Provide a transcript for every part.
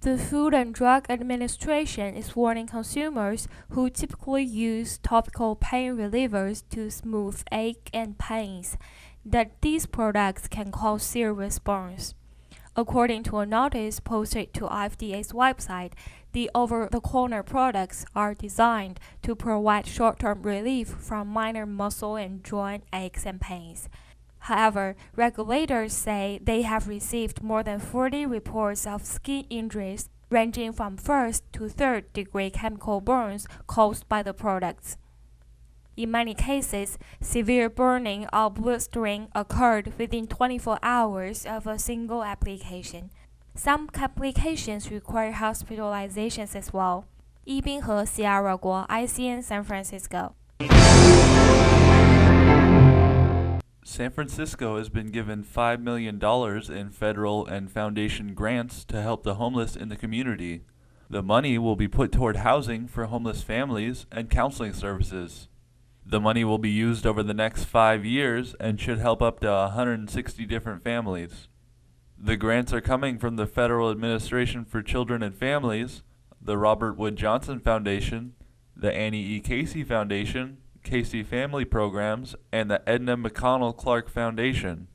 The Food and Drug Administration is warning consumers who typically use topical pain relievers to smooth ache and pains that these products can cause serious burns. According to a notice posted to FDA's website, the over-the-counter products are designed to provide short-term relief from minor muscle and joint aches and pains. However, regulators say they have received more than 40 reports of skin injuries ranging from first to third degree chemical burns caused by the products. In many cases, severe burning or blistering occurred within 24 hours of a single application. Some applications require hospitalizations as well. 宜宾河 Sierra 国 ICN San Francisco. San Francisco has been given $5 million in federal and foundation grants to help the homeless in the community. The money will be put toward housing for homeless families and counseling services. The money will be used over the next 5 years and should help up to 160 different families. The grants are coming from the Federal Administration for Children and Families, the Robert Wood Johnson Foundation, the Annie E. Casey Foundation, Casey Family Programs, and the Edna McConnell Clark Foundation.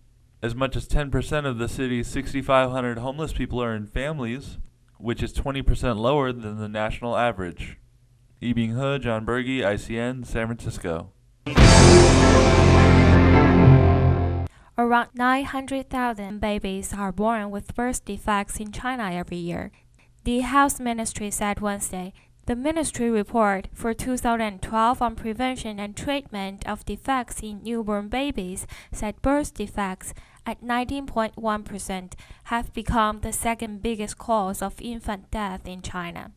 As much as 10% of the city's 6,500 homeless people are in families, which is 20% lower than the national average. Lee Bing-he, John Berge, ICN, San Francisco. Around 900,000 babies are born with birth defects in China every year. The Health Ministry said Wednesday. The ministry report for 2012 on prevention and treatment of defects in newborn babies said birth defects at 19.1% have become the second biggest cause of infant death in China.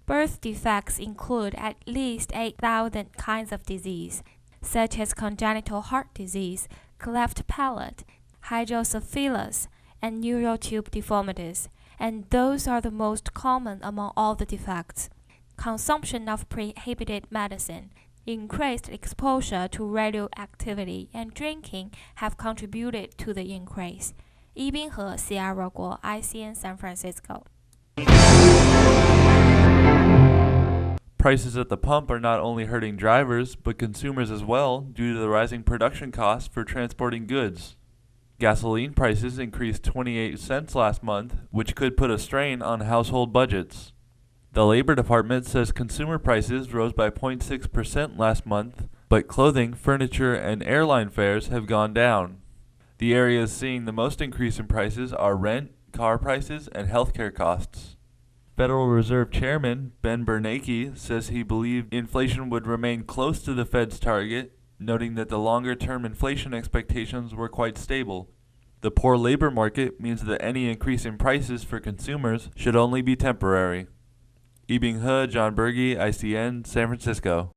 Birth defects include at least 8,000 kinds of disease, such as congenital heart disease, cleft palate, hydrocephalus, and neural tube deformities, and those are the most common among all the defects. Consumption of prohibited medicine, increased exposure to radioactivity, and drinking have contributed to the increase. 宜宾河 Sierra 国 ICN San Francisco. Prices at the pump are not only hurting drivers, but consumers as well due to the rising production costs for transporting goods. Gasoline prices increased 28 cents last month, which could put a strain on household budgets. The Labor Department says consumer prices rose by 0.6% last month, but clothing, furniture, and airline fares have gone down. The areas seeing the most increase in prices are rent, car prices, and healthcare costs. Federal Reserve Chairman Ben Bernanke says he believed inflation would remain close to the Fed's target, noting that the longer-term inflation expectations were quite stable. The poor labor market means that any increase in prices for consumers should only be temporary. Lee Bing-he, John Berge, ICN, San Francisco.